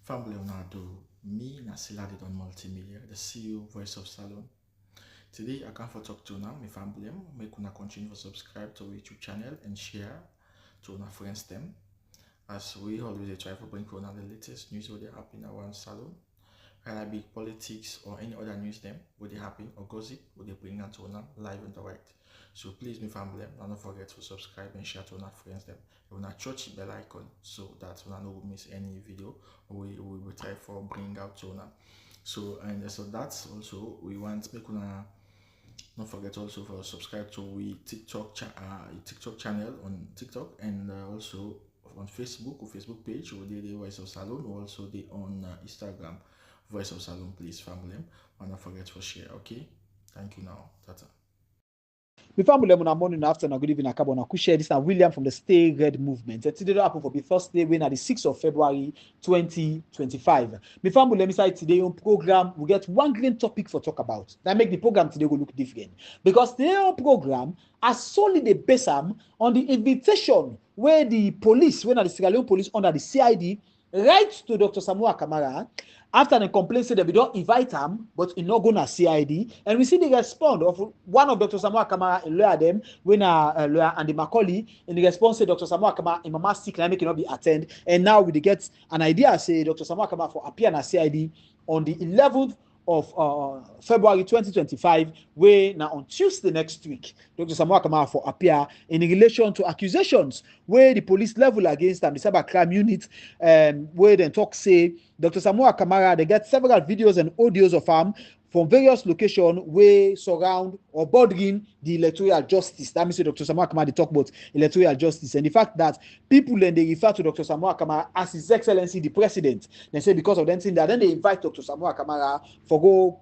Family Leonardo, me Nasila did on multimedia, the CEO voice of Salon. Today I come for talk to now, my family, make una continue to subscribe to our YouTube channel and share to our friends them. As we always try to bring for the latest news what they happen around Salon, whether it be politics or any other news them, what they happen or gossip, what they bring out to live and direct. So please, my family, don't forget to subscribe and share to our friends them. You want to touch the bell icon so that you don't miss any video we will try for bring out to now. So that's also we want make una don't forget also for subscribe to we TikTok channel on TikTok and also on Facebook or Facebook page or the Voice of Salon or also the on Instagram Voice of Salon. Please family, and don't forget to share. Okay, thank you now. Tata. Before we learn morning afternoon, good evening, Akabona. Could share this now, William from the Stay Red Movement. Today happen for the first day when at the 6th of February 2025. Before we learn inside today on program, we get one green topic for talk about. That make the program today go look different. Because today on program has solely the base on the invitation where the police, when at the Sierra Leone police under the CID, writes to Dr. Samura Kamara after the complaint said that we don't invite him, but he not going to CID. And we see the response of one of Dr. Samura Kamara, a lawyer them, when a lawyer and the Macaulay, and the response said Dr. Samura Kamara, in mama sick, and I cannot be attend. And now we get an idea, say Dr. Samura Kamara for appear at CID on the 11th of February 2025, where now on Tuesday next week, Dr. Samura Kamara for appear in relation to accusations where the police level against them, the cyber crime unit, where they talk say Dr. Samura Kamara, they get several videos and audios of him from various locations where surround or bordering the electoral justice. That means Dr. Samura Kamara, they talk about electoral justice. And the fact that people then they refer to Dr. Samura Kamara as His Excellency the President. They say because of them thing that then they invite Dr. Samura Kamara for go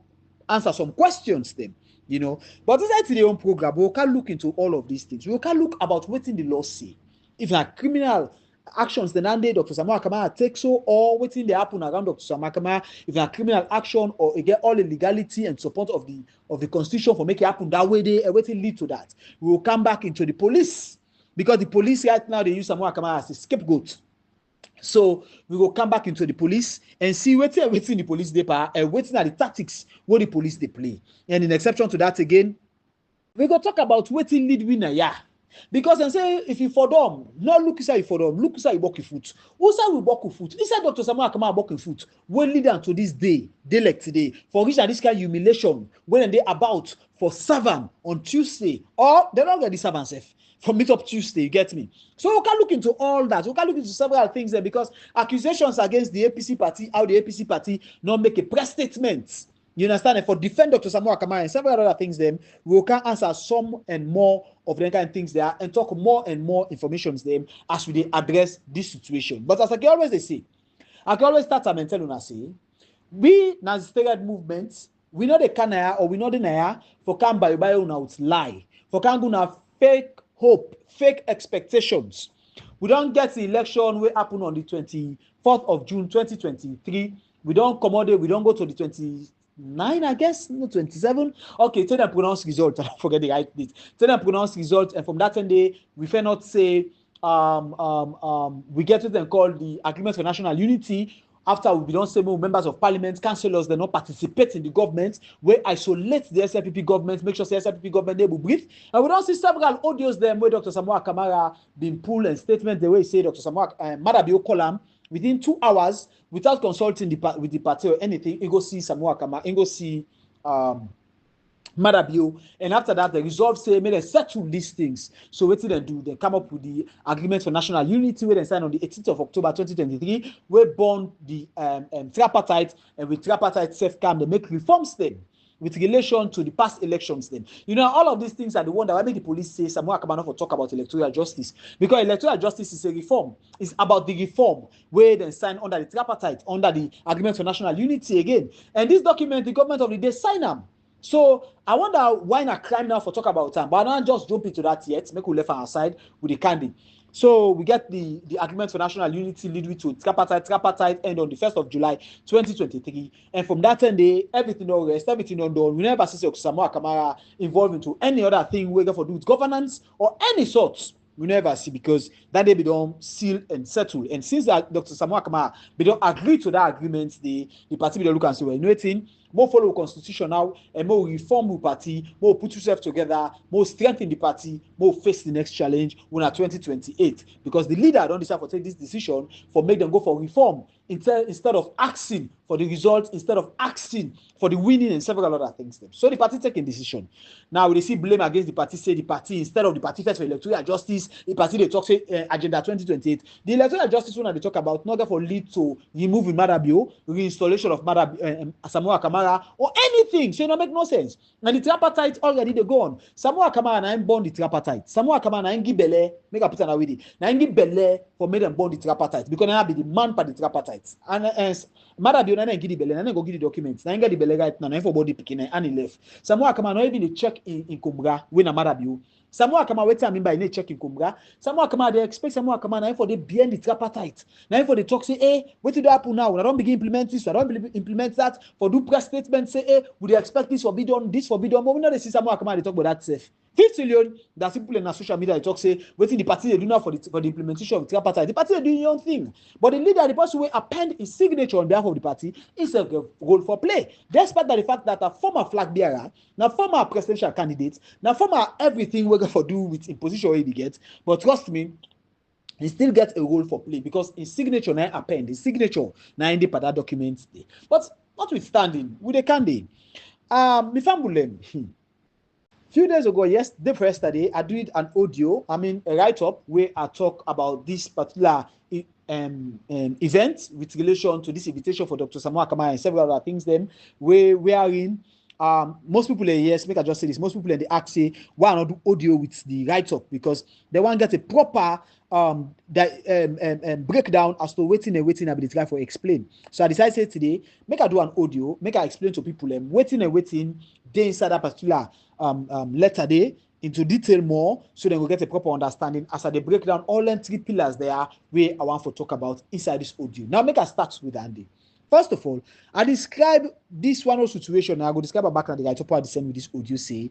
answer some questions them. You know, but inside the own program, we can look into all of these things. We can look about what in the law say. If a criminal actions the Nande Dr. Samura Kamara takes so or waiting they happen around Dr. Samura Kamara, if a criminal action or get all the legality and support of the constitution for making it happen that way, they waiting lead to that. We will come back into the police because the police right now they use Samura Kamara as a scapegoat. So we will come back into the police and see waiting the police they power and waiting at the tactics what the police they play. And in exception to that again, we go talk about waiting lead winner, yeah. Because they say if you for them, not look inside you for them, look inside you walk your foot. Who say we walk your foot? Inside Dr. Samura Kamara walk your foot. When lead them to this day like today, for which this kind of humiliation, when they about for servant on Tuesday, or they don't get the servant safe from meet up Tuesday, you get me? So we can look into all that. We can look into several things there because accusations against the APC party, how the APC party not make a press statement. You understand? And for defend Dr. Samura Kamara and several other things, then we can answer some and more of the kind of things there and talk more and more information them as we address this situation. But as I can always say, I can always start and tell you say, we as the movement, we know the canaya or we know the naya for can by now it's lie. For can go fake hope, fake expectations. We don't get the election will happen on the 24th of June 2023. We don't accommodate, we don't go to the 29, I guess, no 27. Okay, tell them pronounce result. I don't forget the right date. Tell them pronounce result, and from that day, we cannot say we get what they call the Agreement for National Unity. After we don't say more members of parliament, councillors, they not participate in the government, we isolate the SLPP government, make sure the SLPP government they will breathe. And we don't see several audios them where Dr. Samura Kamara been pulled and statement the way say Dr. Samura Maada Bio column within 2 hours without consulting with the party or anything. You go see Samura Kamara, you go see Maada Bio, and after that, the resolve say, may they settle these things. So what did they do? They come up with the Agreement for National Unity, where they signed on the 18th of October 2023, where born the tripartite, and with tripartite self-cam, they make reforms then with relation to the past elections then. You know, all of these things are the one that make the police say Samura Kamara for talk about electoral justice. Because electoral justice is a reform. It's about the reform where they sign under the tripartite, under the Agreement for National Unity again. And this document, the government of the day sign them. So I wonder why not crime now for talk about time, but I don't just jump into that yet. Make we left on our side with the candy. So we get the Agreement for National Unity lead to tripartite end on the 1st of July 2023. And from that day, everything all rest, everything on done. We never see Samura Kamara involved into any other thing we go for do with governance or any sorts. we never see, because that day we don't seal and settle. And since that Dr. Samura Kamara, we don't agree to that agreement, the party will look and say, well, you know what, more follow constitution now, and more reform the party, more put yourself together, more strengthen the party, more face the next challenge when at 2028. Because the leader don't decide to take this decision for make them go for reform instead of asking for the results, instead of asking for the winning and several other things. So the party taking decision. Now we see blame against the party, say the party, instead of the party first for electoral justice, the party they talk say agenda 2028. The electoral justice one they talk about not for lead to removing Maada Bio, reinstallation of Samura Kamara, or anything. So it don't make no sense. And the tripartite already they go on. Samura Kamara na him born the tripartite. Samura Kamara na him give belle, make a put an with it. Na him give belle for make them born the tripartite, because now be the man for the tripartite. And Maada Bio na give the belle, na go give the documents. Na get the belle right now, na for body picking and he left. Samura Kamara not even the check in Kumbra when Maada Bio. Samura Kamara wait time by check in Kumbra. Samura Kamara they expect Samura Kamara na for the behind the tripartite. Na for the talk say, hey, what did happen now? I don't begin implement this, I don't implement that. For do press statement say, hey, would they expect this forbidden, this forbidden? But we know they see Samura Kamara they talk about that safe. 50 million, that's people in social media they talk say, waiting the party they do now for the implementation of the tripartite. The party they doing their own thing. But the leader, the person will append his signature on behalf of the party is a role for play. Despite the fact that a former flag bearer, now former presidential candidate, now former everything we're going to do with imposition where he gets, but trust me, he still gets a role for play because his signature now append, his signature now in the that document. But notwithstanding, with the candy, few days ago, yesterday, I did an audio, a write-up where I talk about this particular event with relation to this invitation for Dr. Samura Kamara and several other things then wherein most people yes, make I just say this, most people in the act say, why not do audio with the write-up, because they want to get a proper breakdown as to waiting and waiting ability try for explain. So I decided say today, make I do an audio, make I explain to people waiting and waiting they inside that particular letter day into detail more, so then we'll get a proper understanding as I break down all them three pillars there where I want to talk about inside this audio. Now make I start with Andy. First of all, I describe this one situation. I will describe back at the right top the with this audio say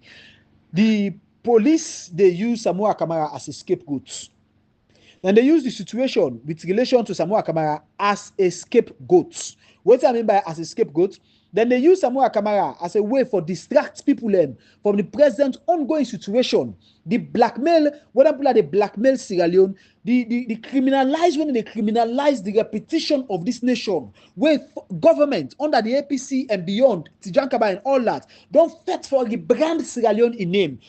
the police they use Samura Kamara as a scapegoat. And they use the situation with relation to Samura Kamara as a scapegoat. What do I mean by as a scapegoat? Then they use Samura Kamara as a way for distract people from the present ongoing situation. The blackmail, whether people are the blackmail Sierra Leone, the criminalize, when they criminalize the repetition of this nation, where government under the APC and beyond, Tijankaba and all that, don't fight for the brand Sierra Leone in name.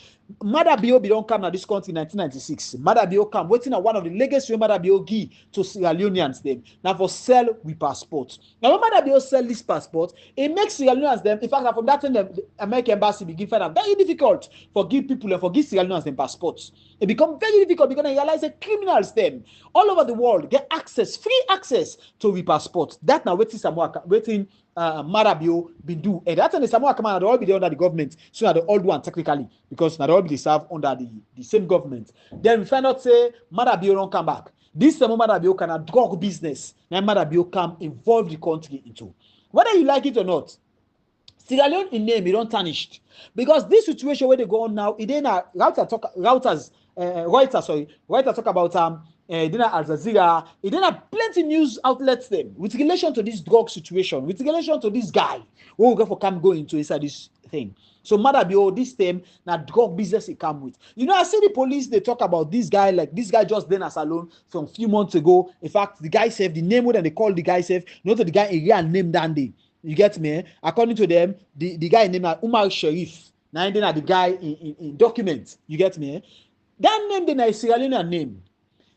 Maada Bio don't come to this country in 1996. Maada Bio come waiting at one of the legacy Maada Bio give to Sierra Leoneans them. Now for sell with passport. Now when Maada Bio sell this passport, it makes Sierra Leoneans them. In fact, from that time the American embassy begin find out very difficult for give people and for give Sierra Leoneans them passports. It become very difficult because they realize that criminals them all over the world get access, free access to the passport. That now waiting Maada Bio been do, and that's when the Samura Kamara they all be there under the government, so now the old one technically, because now they all be serve under the same government. Then we find out say Maada Bio don't come back. This time Maada Bio can have drug business. Now Maada Bio come involve the country into, whether you like it or not. Sierra Leone in name, it don't tarnished because this situation where they go on now, it ain't Reuters talk about then Al Jazeera, it then have plenty news outlets them with relation to this drug situation, with relation to this guy who will go for come go into inside this thing. So Maada Bio, this time now drug business it come with. You know, I see the police they talk about this guy, like this guy just then as alone from a few months ago. In fact, the guy said the name when they call the guy safe, not the guy in real name Dandy. You get me? According to them, the guy named Umar Sharif. Now then the guy in documents. You get me? That name then is Sierra Leonean name.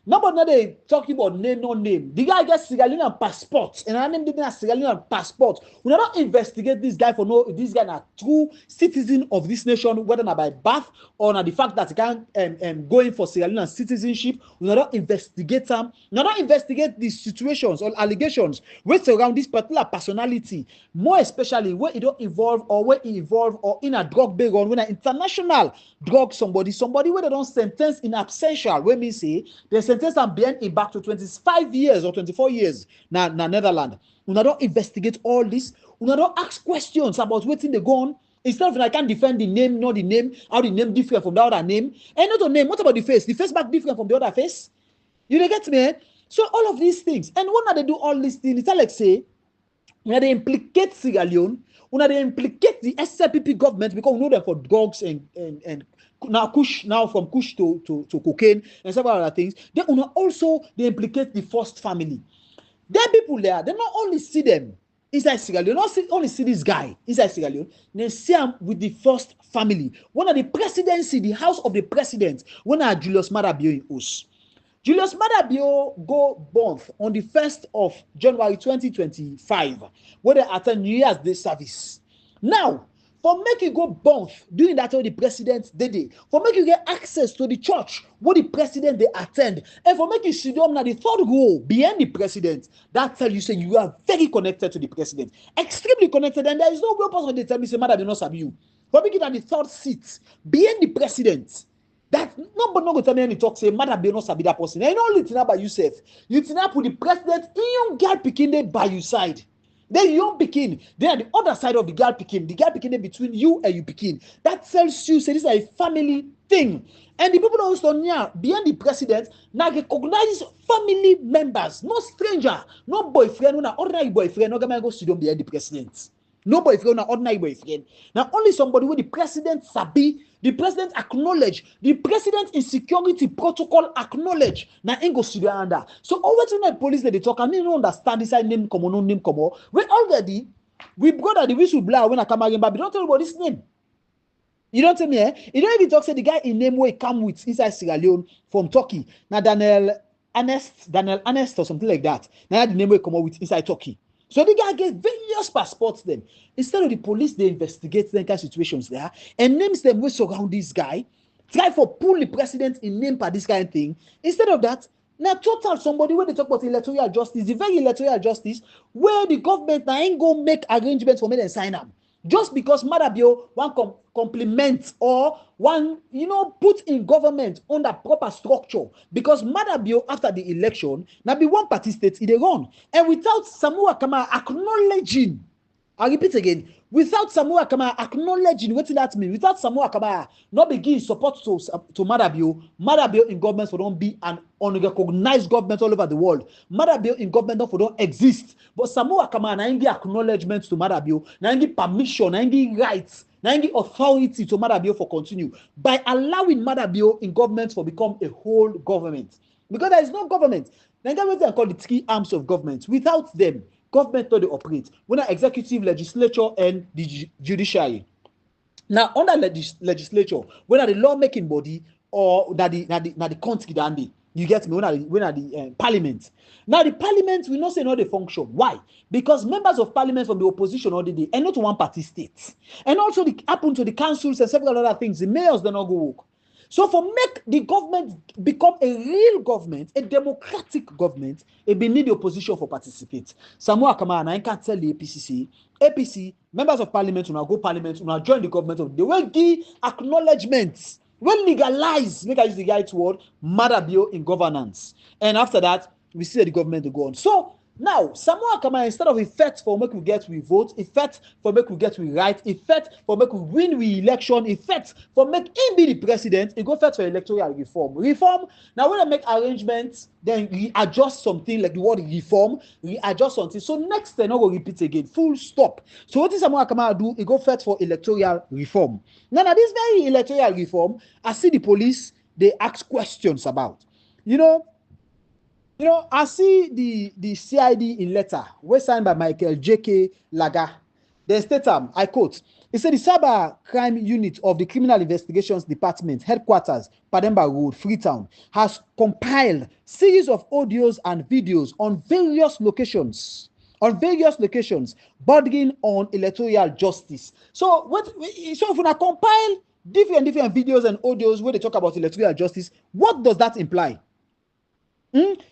Nobody now they talking about name, no name. The guy gets Sierra Leonean passport, and I name the Sierra Leonean passport. We not investigate this guy for no. This guy a true citizen of this nation, whether not by birth or not the fact that he can going for Sierra Leonean citizenship. We not investigate them. We not investigate the situations or allegations which surround this particular personality. More especially where it don't involve or where it involve or in a drug background, when an international drug somebody where they don't sentence in absentia. When me say they sentence and behind it back to 25 years or 24 years now Netherlands. We don't investigate all this. We don't ask questions about what's in the gun. Instead of I can't defend the name, not the name, how the name different from the other name. And not the name, what about the face? The face back different from the other face? You get me? Eh? So all of these things. And when they do all these things, it's like say, when they implicate Sierra Leone, when they implicate the SLPP government, because we know them for drugs and now from Kush to cocaine and several other things, then also they implicate the first family. There are people there, they not only see them inside Sierra Leone, not only see this guy inside Sierra Leone, they see him with the first family. One of the presidency, the house of the president, when Julius Maada Bio in Us. Julius Maada Bio go birth on the 1st of January 2025, where they attend New Year's Day service. Now, for make you go birth during that time the president did, for make you get access to the church where the president they attend, and for make you sit down at the third row behind the president, that tell you say you are very connected to the president, extremely connected, and there is no real person they tell me say Maada Bio not sabi you. For make it at the third seat behind the president. That nobody no go tell me any talk say Maada Bio no sabi that person. And you only think about yourself. You think up with the president, you girl picking there by your side. Then you don't pikin. They are the other side of the girl picking. The girl picking between you and you picking. That tells you say this is a family thing. And the people that also near behind the president now recognize family members, no stranger, no boyfriend, no ordinary boyfriend, no gonna go sit down behind the president. No boyfriend, no ordinary boyfriend. Now only somebody with the president sabi, the president acknowledge, the president in security protocol acknowledge. Now ain't go studio under. So always when the police they talk, I mean don't understand this name come on, no name come on. We already we brought the whistleblower when I come again, but we don't tell about this name. You don't tell me, eh? You don't even talk say the guy in name where he come with inside Sierra Leone from Turkey. Now Daniel Anest or something like that. Now the name where he come out with inside Turkey. So the guy gets various passports then. Instead of the police, they investigate them kind of situations there and names them who surround this guy, try for pull the president in name for this kind of thing. Instead of that, now total somebody when they talk about electoral justice, the very electoral justice, where the government now ain't go make arrangements for me and sign them. Just because Maada Bio one complement or one, put in government under proper structure. Because Maada Bio after the election, now be one party state they run. And without Samura Kamara acknowledging, I repeat again, without Samura Kamara acknowledging what that means, without Samura Kamara not begin support to Maada Bio in government for don't be an unrecognized government all over the world. Maada Bio in government don't exist. But Samura Kamara na give acknowledgement to Maada Bio, na give permission, na give rights, na give authority to Maada Bio for continue by allowing Maada Bio in government for become a whole government. Because there is no government. Then what they call the three arms of government. Without them, government not they operate. When are executive, legislature, and the judiciary. Now under legislature, when are the lawmaking body or the country dandy. You get me? When are the parliament? Now the parliament will not say no they function. Why? Because members of parliament from the opposition all the day and not one party states. And also the happen to the councils and several other things. The mayors they not go work. So for make the government become a real government, a democratic government, it be need the opposition for participate. Samura Kamara, I can't tell the APC, members of parliament will now go parliament, will now join the government. They will give acknowledgements. When legalize, make I use the right word, Maada Bio in governance. And after that, we see the government to go on. So now, Samura Kamara, instead of effect for make we get we vote, effect for make we get we right, effect for make we win we election, effect for make him be the president, it go first for electoral reform. Reform, now when I make arrangements, then readjust something like the word reform, readjust something. So next time, I will repeat again, full stop. So what is Samura Kamara do? It go first for electoral reform. Now this very electoral reform, I see the police, they ask questions about. I see the CID in letter, was signed by Michael J.K. Laga. Then state I quote, it said the cyber crime unit of the Criminal Investigations Department, headquarters, Pademba Road, Freetown, has compiled series of audios and videos on various locations, bordering on electoral justice. So if we compile different videos and audios where they talk about electoral justice, what does that imply?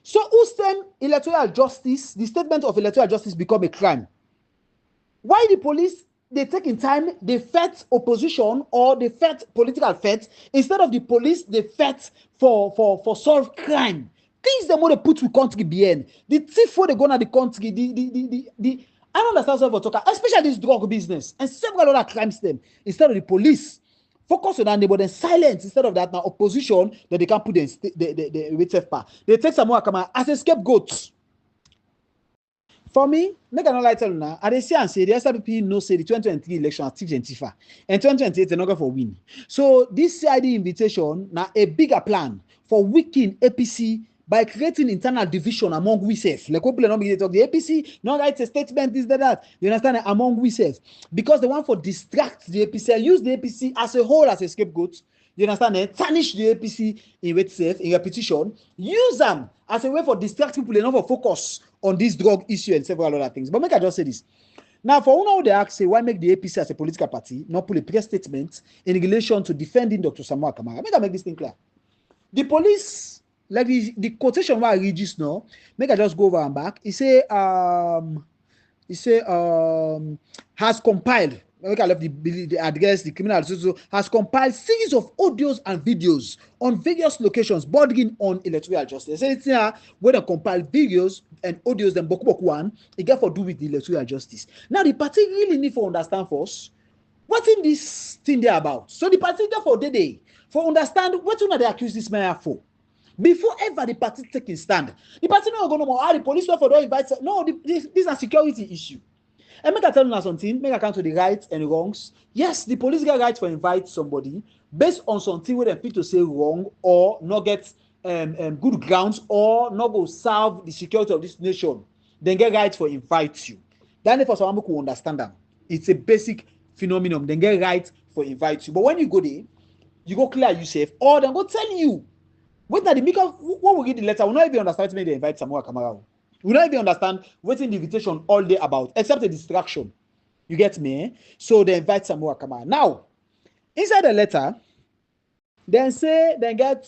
So whose then electoral justice, the statement of electoral justice become a crime? Why the police, they take in time, they fight opposition or they fight political fight, instead of the police, they fight for solve crime. Things they want to put to country behind. The thief where they go to the country, I don't understand what talk, especially this drug business and several other crimes them. Instead of the police focus on that neighbor, then silence instead of that now opposition that they can put the with part. They take Samura Kamara as a scapegoat. For me, make an lie tell you now. I see and say the SLPP no say the 2023 election at T25 and 2028 they're not going for win. So this CID invitation now a bigger plan for weakening APC by creating internal division among we self. Like people not talk the APC, not write a statement, this, that. You understand? Among we self. Because they want for distract the APC and use the APC as a whole as a scapegoat. You understand? Tarnish the APC in itself, in repetition. Use them as a way for distracting people enough for focus on this drug issue and several other things. But make I just say this. Now, for one they ask, say, why make the APC as a political party not put a press statement in relation to defending Dr. Samura Kamara? Make this thing clear. The police, like the quotation where I read just now, make I just go over and back. He say has compiled. Make I left the address, the criminal so has compiled series of audios and videos on various locations bordering on electoral justice. So it's here when they compile videos and audios, then book one, it get for do with the electoral justice. Now the party really need to understand first what in this thing they about. So the party therefore they for understand what they accuse this man for. Before ever the party taking stand, the party not going to know how the police for don't invite. No, this is a security issue. And make I tell you something, make account to the rights and wrongs. Yes, the police get right for invite somebody based on something where they fit to say wrong or not get good grounds or not go serve the security of this nation. Then get right for invite you. Then for someone who understand them, it's a basic phenomenon. Then get right for invite you. But when you go there, you go clear yourself or then go tell you. Wait, now the make of what we read the letter, we not even understand why they invite Samura Kamara. We don't even understand what's in the invitation all day about, except a distraction. You get me? So they invite Samura Kamara. Now, inside the letter, then get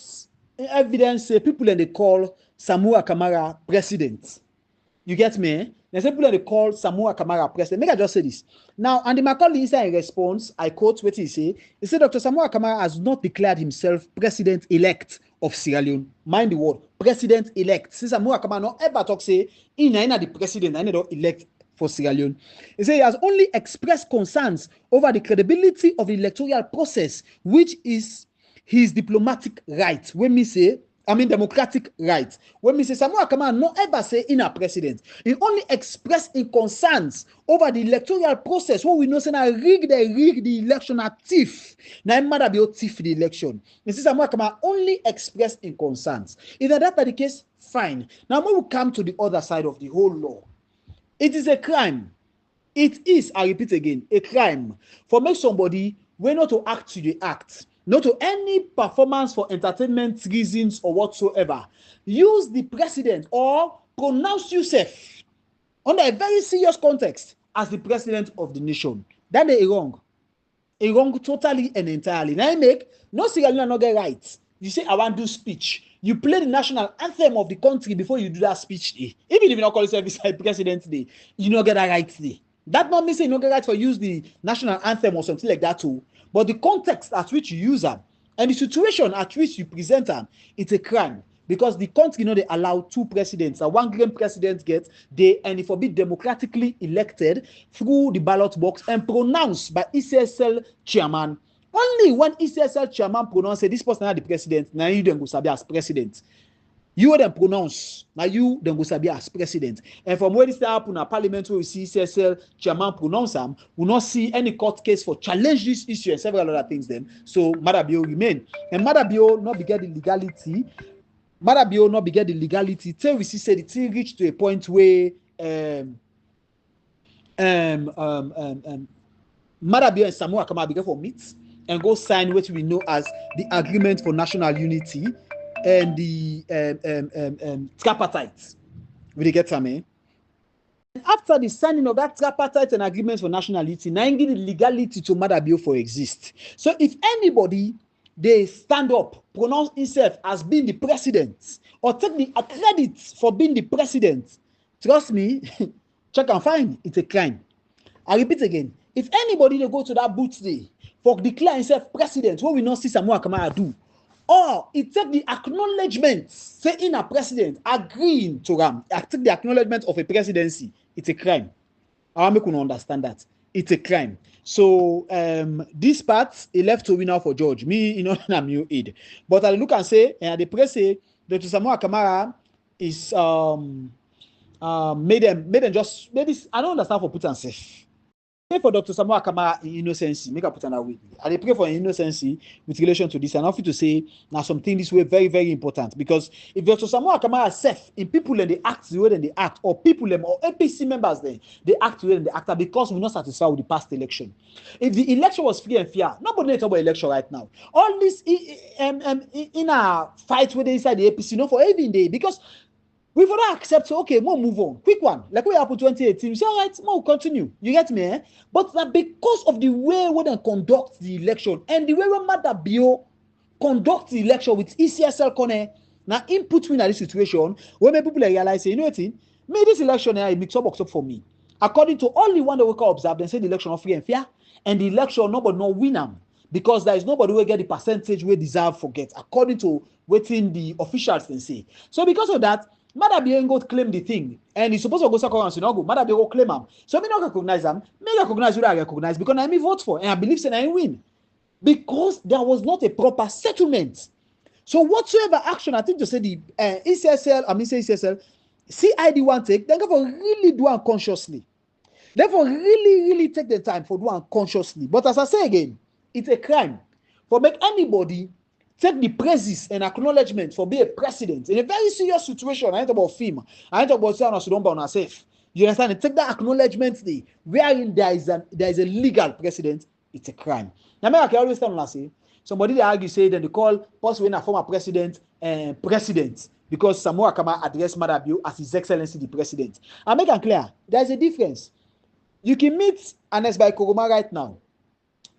evidence, say people and they call Samura Kamara president. You get me? They say people and they call Samura Kamara president. Make I just say this. Now, and the Macaulay inside in response, I quote what he say. He said Dr. Samura Kamara has not declared himself president-elect of Sierra Leone. Mind the word, president-elect. Since Samura Kamara not ever talk say, in the president, I don't elect for Sierra Leone. He said he has only expressed concerns over the credibility of the electoral process, which is his diplomatic right. When me say, democratic right. When me say Samura Kamara not ever say in a president, he only expressed in concerns over the electoral process. What we know say now rig the election at thief. Now Maada Bio thief the election. And since Samura Kamara only expressed in concerns. If that the case, fine. Now when we come to the other side of the whole law, it is a crime. It is, I repeat again, a crime for make somebody when not to act to the act. Not to any performance for entertainment reasons or whatsoever. Use the president or pronounce yourself under a very serious context as the president of the nation. That is wrong. A wrong totally and entirely. Now you make no Sierra Leone not get right. You say I want to do speech. You play the national anthem of the country before you do that speech day. Even if you not call yourself President Day, you not get that right day. That not mean say you not get right for use the national anthem or something like that too. But the context at which you use them and the situation at which you present them, it's a crime because the country they allow two presidents. One grand president gets and it forbid democratically elected through the ballot box and pronounced by ECSL chairman. Only when ECSL chairman pronounce this person is the president, now you then go sabi as president. You then pronounce, now you then go sabi as president. And from where this happen in parliament where we see CSL chairman pronounce them, we not see any court case for challenge this issue and several other things then. So Maada Bio remain. And Maada Bio not beget the legality. Maada Bio not beget the legality. Till we see say the thing reach to a point where Maada Bio and Samura Kamara begin for meet and go sign what we know as the Agreement for National Unity and the tripartite. We get some, eh? After the signing of that tripartite and agreement for national unity, now give the legality to Maada Bio for exist. So if anybody they stand up, pronounce himself as being the president, or take the credit for being the president, trust me, check and find it's a crime. I repeat again, if anybody they go to that booth day for declare himself president, what we not see Samura Kamara do, or it take the acknowledgement, say in a president, agreeing to take the acknowledgement of a presidency, it's a crime. I want to understand that. It's a crime. So this part, he left to win out for George. Me, I'm new aid. But I look and say, and the press say, Dr. Samura Kamara is made them just maybe I don't understand for put and safe. Pray for Dr. Samura Kamara in innocency. Make a put on that way. I pray for innocency with relation to this. And I want to say now something this way very, very important. Because if Dr. Samura Kamara is safe in people then they act the way they act, or people them or APC members then they act the way they act because we're not satisfied with the past election. If the election was free and fair, nobody talk about election right now. All this in a fight with inside the APC, not for every day, because we would accept, so okay, we'll move on. Quick one. Like we happened 2018. We say, all right, we'll continue. You get me? Eh? But that because of the way we then conduct the election and the way we Maada Bio conduct the election with ECSL Kone, now input in this situation, when people realize, you know what? Me, this election is mix up for me. According to only one that we can observe, they say the election of free and fair, and the election nobody no winner. Because there is nobody who get the percentage we deserve forget, according to what the officials can say. So because of that, Maada Bio go claim the thing, and he's supposed to go second round, so no go. Maada Bio go claim him. So me not recognize him. Me recognize who I recognize because I me vote for, and I believe say I win. Because there was not a proper settlement. So whatsoever action, I think to say the ECSL, CID one take, then for really do unconsciously. Therefore, really take the time for do unconsciously. But as I say again, it's a crime for make anybody take the praises and acknowledgement for being a president in a very serious situation. I ain't about film. I ain't about saying I don't bound safe. You understand? And take that acknowledgement there, wherein there is a legal precedent. It's a crime. Now, I can always tell you, say somebody they argue say then they call possibly a former president president because Samura Kamara addressed Maada Bio as His Excellency the President. I make it clear. There is a difference. You can meet Anes by Kuruma right now.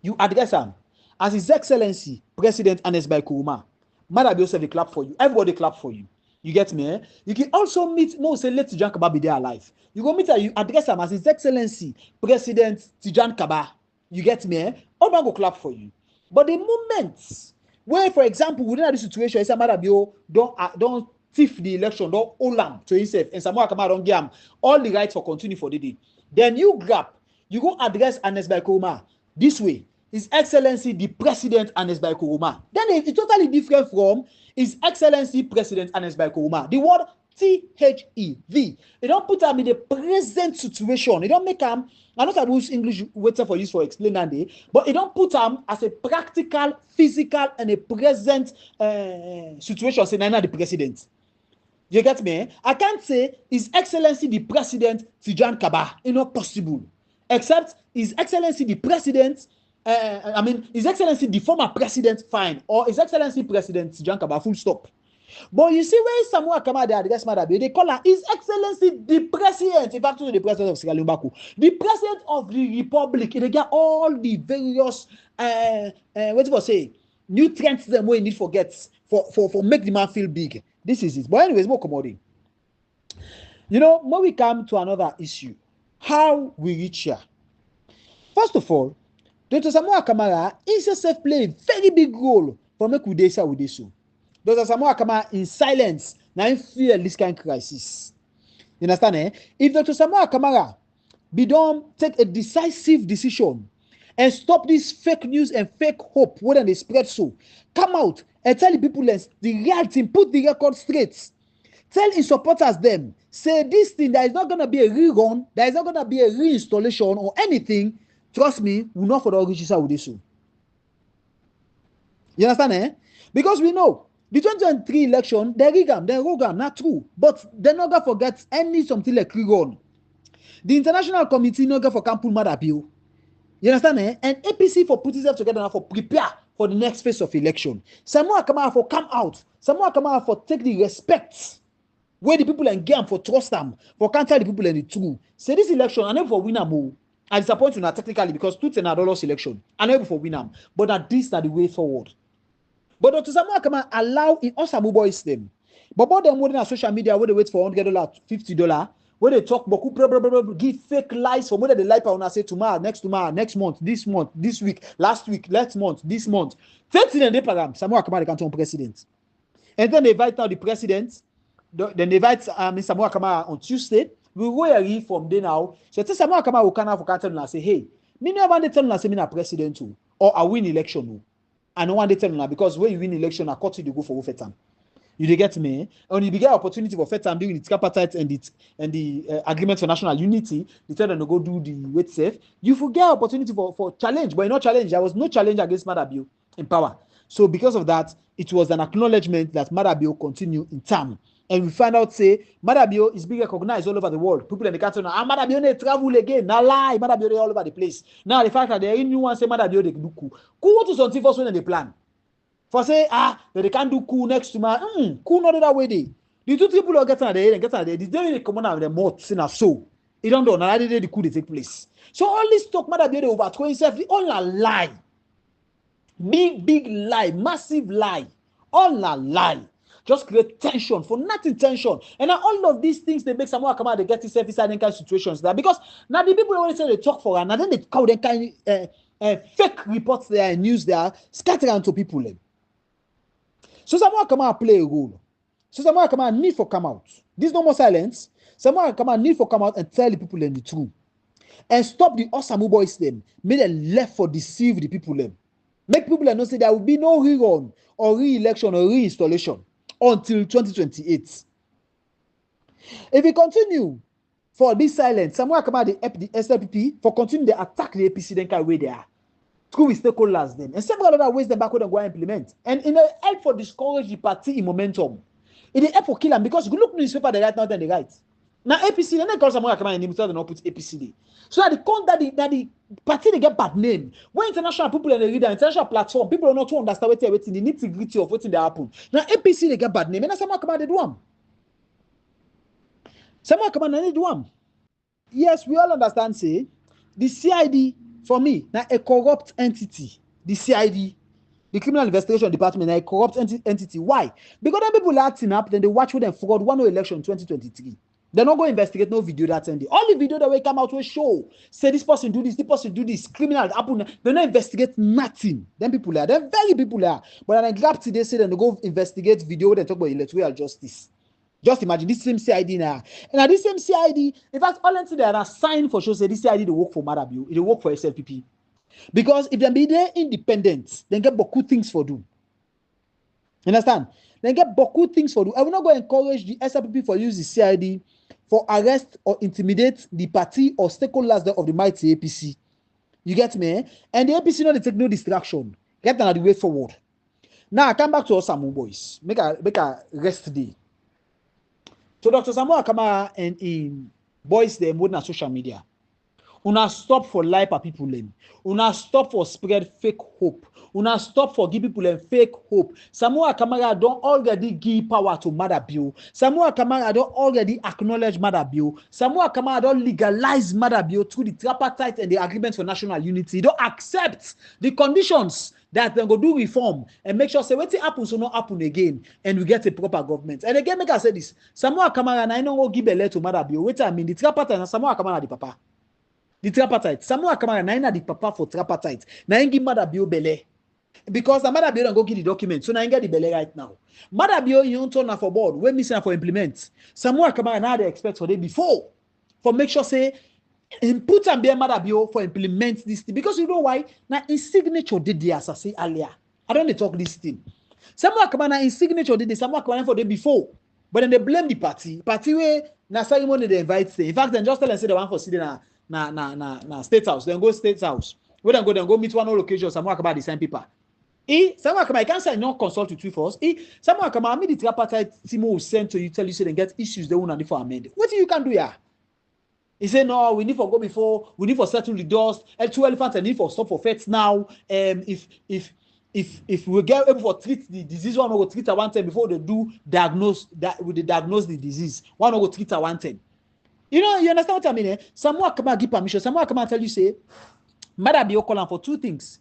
You address him as His Excellency President Anes by Kuruma. Maada Bio say clap for you. Everybody clap for you. You get me? Eh? You can also meet, no, say let Tijan Kaba be there alive. You go meet her, you address him as His Excellency President Tijan Kaba. You get me? Eh? All man go clap for you. But the moments where, for example, within this situation, Maada Bio don't thief the election, don't hold him to himself, and Samura Kamara don't give him all the rights for continue for the day. Then you grab, you go address Anes by Kuruma this way. His Excellency the President Anes by Kuruma. Then it's totally different from His Excellency President Anes by Kuruma. The word THEV. It don't put him in the present situation. It don't make him, I know that use English waiting for use for explain that day, but it don't put him as a practical, physical, and a present situation. Say, I'm not the president. You get me? I can't say His Excellency the President Tijan Kaba. It's not possible. Except His Excellency the President, His Excellency the former President, fine. Or His Excellency President Tijan Kaba, full stop. But you see where Samura Kamara they address Maada Bio, they call her His Excellency the President. In fact, the President of Sierra Leone, the President of the Republic. They get all the various what do you say nutrients them we need for make the man feel big. This is it. But anyways, more commodity. You know, when we come to another issue, how we reach here. First of all, Dr. Samura Kamara is herself play a very big role for make we dey with this. Dr. Samura Kamara in silence now fear this kind of crisis. You understand? Eh? If Dr. Samura Kamara be done take a decisive decision and stop this fake news and fake hope when they spread so, come out and tell the people the reality, put the record straight. Tell his supporters them, say this thing, there is not going to be a rerun, there is not going to be a reinstallation or anything. Trust me, we're not for the register with this. You understand? Eh? Because we know the 2023 election, they rig them, they rogue them, not true. But they're not going to forget any something like rerun. The international committee not going to forget Maada Bio. You understand? Eh? And APC for putting itself together now for prepare for the next phase of election. Samura Kamara for come out. Samura Kamara for take the respect where the people and game for trust them, for counter the people and the truth. Say this election, I never for win them. I disappoint you now technically because two $10 election. I never for win them. But that this is the way forward. But Dr. Samura Kamara allow in Osamu boys them. But about them waiting on social media where they wait for $100, $50, where they talk about give fake lies from whether they lie on say tomorrow, next month, this week, last week, last month, this month. 30 in the program, Samura Kamara can't turn president. And then they invite now the president. Then they invite Samura Kamara on Tuesday. We go here from there now. So tell Samura Kamara will come for tell say, hey, me never tell you say me na president too, or I win election. I don't want to tell you because when you win election, I cut you to go for time. You get me? And you get opportunity for first time doing the tripartite and the agreement for national unity. They tell them to go do the wait safe. You forget opportunity for challenge, but not challenge. There was no challenge against Maada Bio in power. So because of that, it was an acknowledgement that Maada Bio continue in term. And we find out say Maada Bio is being recognized all over the world. People in the country now, Maada Bio they travel again. Now lie, Maada Bio they all over the place. Now the fact that they new one say Maada Bio they do coup. Coup to something first when they plan. For say, they can't do coup next to my coup not that way. The two people are getting at the end and getting at the end. They come on with the mouth in a so. You don't know. Now the coup they take place. So all this talk Maada Bio over 27, all a lie. Big lie, massive lie. All a lie. Just create tension for nothing tension. And now all of these things they make Samura Kamara they get itself inside kind of situations there. Because now the people always say they talk for her, and then they call them kind fake reports there and news there, scatter onto people. So Samura Kamara play a role. So Samura Kamara need for come out. This no more silence. Samura Kamara need for come out and tell the people the truth. And stop the Osamu boys them. Make them left for deceive the people them. Make people know say there will be no rerun or re-election or reinstallation until 2028. If we continue for this silence, Samura Kamara the SLPP for continue to attack the APC then carry where they are. Through with stakeholders then. And several other ways them backward and go and implement. And in the help for discourage the party in momentum. In the help for kill them because you look newspaper they write now then they write. Now APC, then they call Samura Kamara and they not put APC there. So that the party they get bad name. When international people and they read the international platform, people don't know to understand what they're waiting, the nitty-gritty of what they happen. Now APC they get bad name, and Samura Kamara they do them. Samura Kamara they do them. Yes, we all understand, say, the CID, for me, now a corrupt entity. The CID, the Criminal Investigation Department, now a corrupt entity. Why? Because then people are acting up, then they watch with them forward one election in 2023. They're not going to investigate no video that's ending. All the video that will come out will show, say this person do this, criminal happen. They don't investigate nothing. Then people are, they're very people are. But then grab today, say then they go investigate video, they talk about electoral justice. Just imagine this same CID now. And at this same CID, in fact, all until they are assigned for sure, say this CID they work for Maada Bio, they work for SLPP. Because if they be there independent, then get beaucoup things for do. Understand? Then get beaucoup things for do. I will not go encourage the SLPP for use the CID for arrest or intimidate the party or stakeholders of the mighty APC. You get me? And the APC not take no distraction. Get them the way forward. Now I come back to Osamu boys. Make a rest day. So Dr. Samura Kamara and in boys them with na social media. Una stop for lie for people them. Una stop for spread fake hope. Una stop for give people them fake hope. Samura Kamara don't already give power to Maada Bio. Samura Kamara don't already acknowledge Maada Bio. Samura Kamara don't legalize Maada Bio through the tripartite and the agreement for national unity. Don't accept the conditions that they go do reform and make sure say what happens will not happen again and we get a proper government. And again, make I say this. Samura Kamara na no go give a letter to Maada Bio. Wait I mean the tripartite and Samura Kamara the papa. The tripartite. Samura Kamara na the papa for tripartite. Na give Maada Bio bele. Because the Maada Bio don't go give the document. So na get the bele right now. Maada Bio you don't turn for board. When missing for implement. Samura Kamara na they expect for day before. For make sure say put and be Maada Bio for implement this thing. Because you know why? Now in signature did the as I say earlier. I don't talk this thing. Samura Kamara in signature did the Samura Kamara for day before. But then they blame the party. Party where na ceremony they invite say. In fact, then just tell them say they want for sitting na State House. Then go State House. We then go meet one location. Samura Kamara the same people. Samura Kamara, I can't say no consult with you first. Samura Kamara, me the tripartite team will send to you, tell you say they get issues they won't need for amend. What you can do here? He said, no, we need for go before, we need for settle the dust, and 2 elephants and need for stop for feds now. If we get able for treat the disease, one will treat at one time before they do diagnose that with the diagnose the disease. One will treat at one time. You know, you understand what I mean? Samura Kamara give permission. Samura Kamara tell you say, Maada Bio calling for 2 things.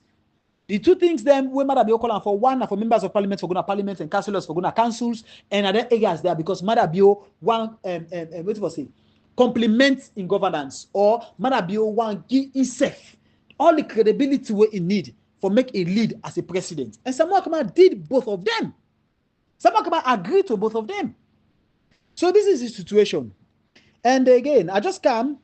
The 2 things them we Maada Bio calling for, one for members of parliament for going to parliament and councillors for going to councils and other areas there because Maada Bio one what was it? Complement in governance or Maada Bio want give himself all the credibility we he need for make a lead as a president. And Samura Kamara did both of them. Samura Kamara agreed to both of them. So this is the situation. And again, I just can't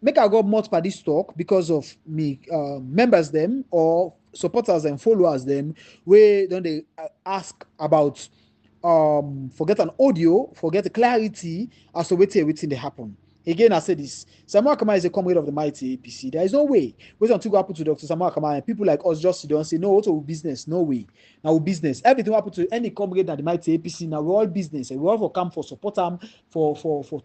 make I go more by this talk because of me members them or supporters and followers them where don't they ask about forget an audio, forget the clarity as to waiting they happen. Again, I said this. Samura Kamara is a comrade of the mighty APC. There is no way. Wait until go happen to Dr. Samura Kamara and people like us just don't say no, what's our business? No way. Now business. Everything happen to any comrade at the mighty APC. Now we're all business and we all for come for support them, for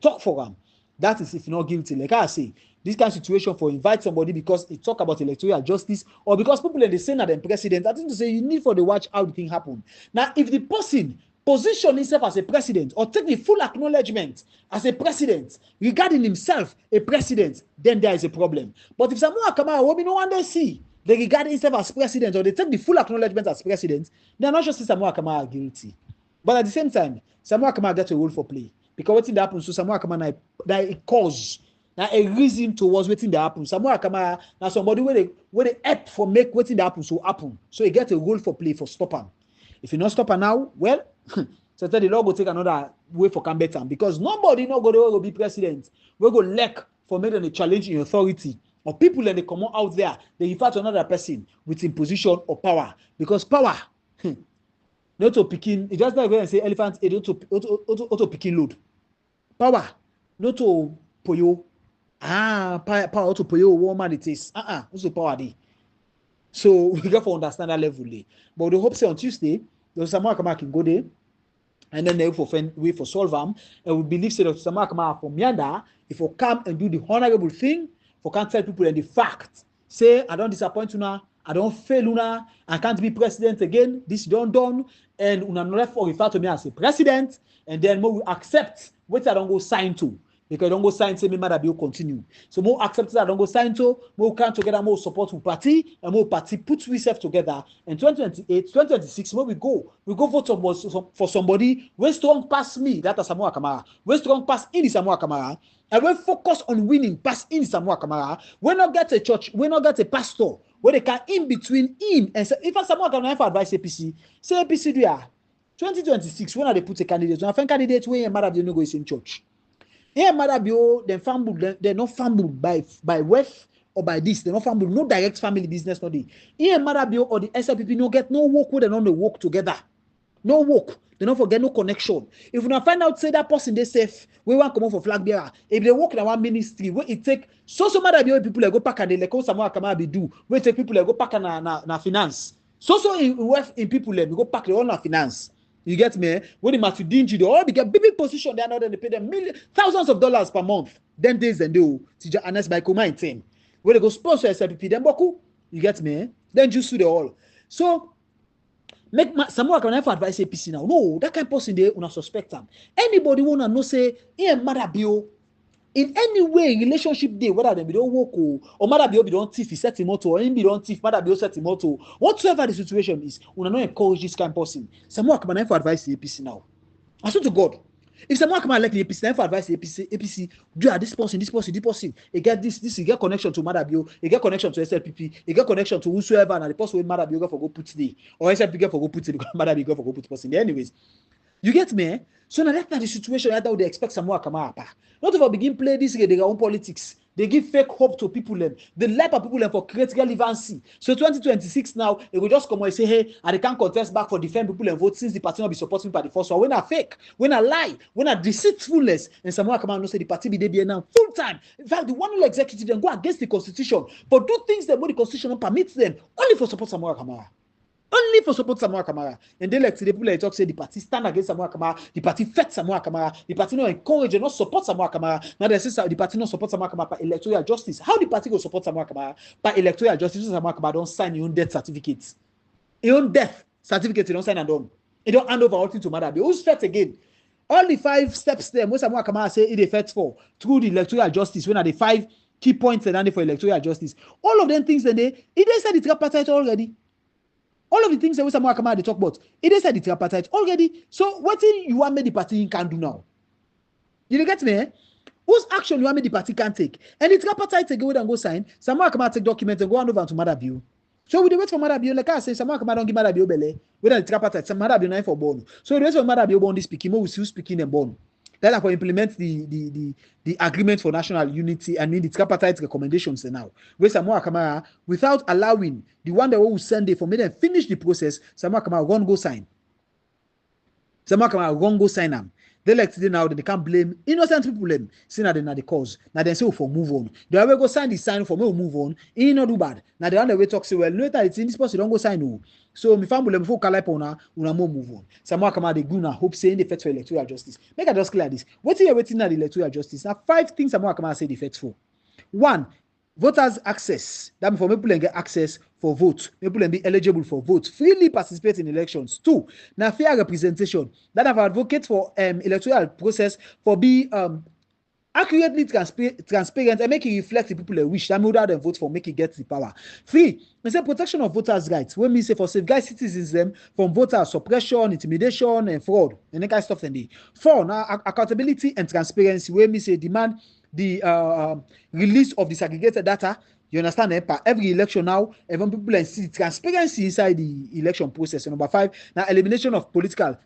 talk for them. That is if you're not guilty. Like I say, this kind of situation for invite somebody because it talk about electoral justice or because people in the Senate and president, I think to say you need for the watch how the thing happen. Now, if the person position himself as a president or take the full acknowledgement as a president regarding himself a president, then there is a problem. But if Samura Kamara, what we no one they see, they regard himself as president or they take the full acknowledgement as president, they are not just Samura Kamara guilty. But at the same time, Samura Kamara gets a role for play. Because what thing that happens to Samura Kamara that a cause, now a reason towards what thing that happens. Samura Kamara now somebody where they help for make what thing that happens to happen. So he get a role for play for stop him. If you not stop her now, well, so the Lord will take another way for come better because nobody no go to be president. We go lack for making a challenge in authority or people and they come out there they refer to another person with imposition or power because power. Not to picking, it just like when I say elephant, it auto picking load. Power, not to poyo. Power to poyo woman it is. Also power day. So we got to understand that level. But the hope say on Tuesday, the Samura Kamara can go there, and then they will wait for solve them. And we believe that Samura Kamara from Yanda, if we come and do the honorable thing, for can't tell people and the fact, say I don't disappoint you now. I don't fail una, I can't be president again, this done, and una no left for refer to me as a president, and then we accept what I don't go sign to, because I don't go sign say me Maada Bio continue. So more accept that I don't go sign to, more come together, more support with party, and more party put ourselves together, and 2028, 2026, where we go vote for somebody, where strong pass me, that is Samura Kamara, where strong pass in Samura Kamara, and we focus on winning pass in Samura Kamara, we not get a church, we not get a pastor, where they can in between him and say, if Samura Kamara for advice APC, say APC do 2026, when are they put a candidate? When I find candidate where Maada Bio no go in church. Here Maada Bio, they're not fumbled by wealth or by this, they're not fumbled, no direct family business, no day. Here Maada Bio or the SLPP no get no work where they don't work together. No work. They don't forget no connection. If you not find out say that person they safe, we want come out for flag bearer. If they work in one ministry, where it take so Maada Bio people like go pack and they like Samura Kamara be do. Where take people like go pack na finance. So in people like we go pack the all na finance. You get me? When the Matudinji they all get big position, they are not they pay them thousands of dollars per month. Then days and do Tija Anas by Kuma team. Where they go sponsor SLPP, then boku. You get me? Then just do the all. So make Samura Kamara for advice APC now. No, that kind of person they una suspect them. Anybody wanna know say here Maada Bio in any way relationship day whether they don't work or Maada Bio be don't thief he set him auto or him be don't thief Maada Bio set him auto whatsoever the situation is una not encourage this kind of person. Samura Kamara for advice the APC now. I swear to God. If Samura Kamara like the APC, for advice the APC, do this person, he get this, he get connection to Maada Bio, he get connection to SLPP, he get connection to whosoever, and the person with Maada Bio go for go put today, or SLPP go for go put it because Maada Bio go for go put person. Anyways, you get me? So now that's not the situation that they expect Samura Kamara. Not if I begin play this their own politics. They give fake hope to people them. They lie to people them for create relevancy. So 2026 now, they will just come and say, hey, I can't contest back for defend people and vote since the party not be supporting me by the first one. When I fake, when I lie, when I deceitfulness, and Samura Kamara no say the party be there now full time. In fact, the one who executive them go against the constitution, but do things that what the constitution permits them only for support Samura Kamara. Only for support Samura Kamara. And they like today people like talk say the party stand against Samura Kamara, the party fight Samura Kamara, the party not encourage and not support Samura Kamara. Now they say the party not support Samura Kamara by electoral justice. How the party go support Samura Kamara by electoral justice? Samura Kamara don't sign your own death certificates. Your own death certificate you don't sign and done. You don't hand over all things to Maada Bio. Who's fight again? All the 5 steps there, most Samura Kamara say it fight for through the electoral justice. When are the 5 key points and for electoral justice? All of them things then they said the tripartite already. All of the things that Samura Kamara they talk about, it said the tripartite already. So what thing you want me the party can do now? You get me? Whose action you want me the party can take? And the tripartite take away and go sign. Samura Kamara take document and go hand over to Maada Bio. So we wait for Maada Bio. Like I say, Samura Kamara don't give Maada Bio belly. Whether the tripartite, some Maada Bio not for born. So the rest of Maada Bio born this speaking, we still speaking and born. Then I can implement the agreement for national unity and the tripartite recommendations now. Where Samura Kamara, without allowing the one that will send it for me then finish the process, Samura Kamara run go sign. Samura Kamara run go sign them. They like today now that they can't blame innocent people them. See now they not the cause. Now they say for move on. They will go sign the sign for me to move on. He not do bad. Now they on the way talk say well later it's in this person don't go sign no. So my family before kalai pona una more move on. Samura Kamara they guna hope saying the effect for electoral justice. Make I just clear this. What you waiting at the electoral justice? Now 5 things Samura Kamara say the effect for. 1. Voters access. That means for people get access for vote. People be eligible for vote. Freely participate in elections. 2. Now fair representation. That have advocate for electoral process for be accurately transparent and make it reflect the people they wish. That means them vote for make it get the power. 3. We say protection of voters' rights. When we say for safeguard citizens them from voter suppression, intimidation, and fraud. And that kind of stuff. 4. Now accountability and transparency. When we say demand the release of disaggregated data, you understand? Per every election now, even people see transparency inside the election process. And number 5, now elimination of political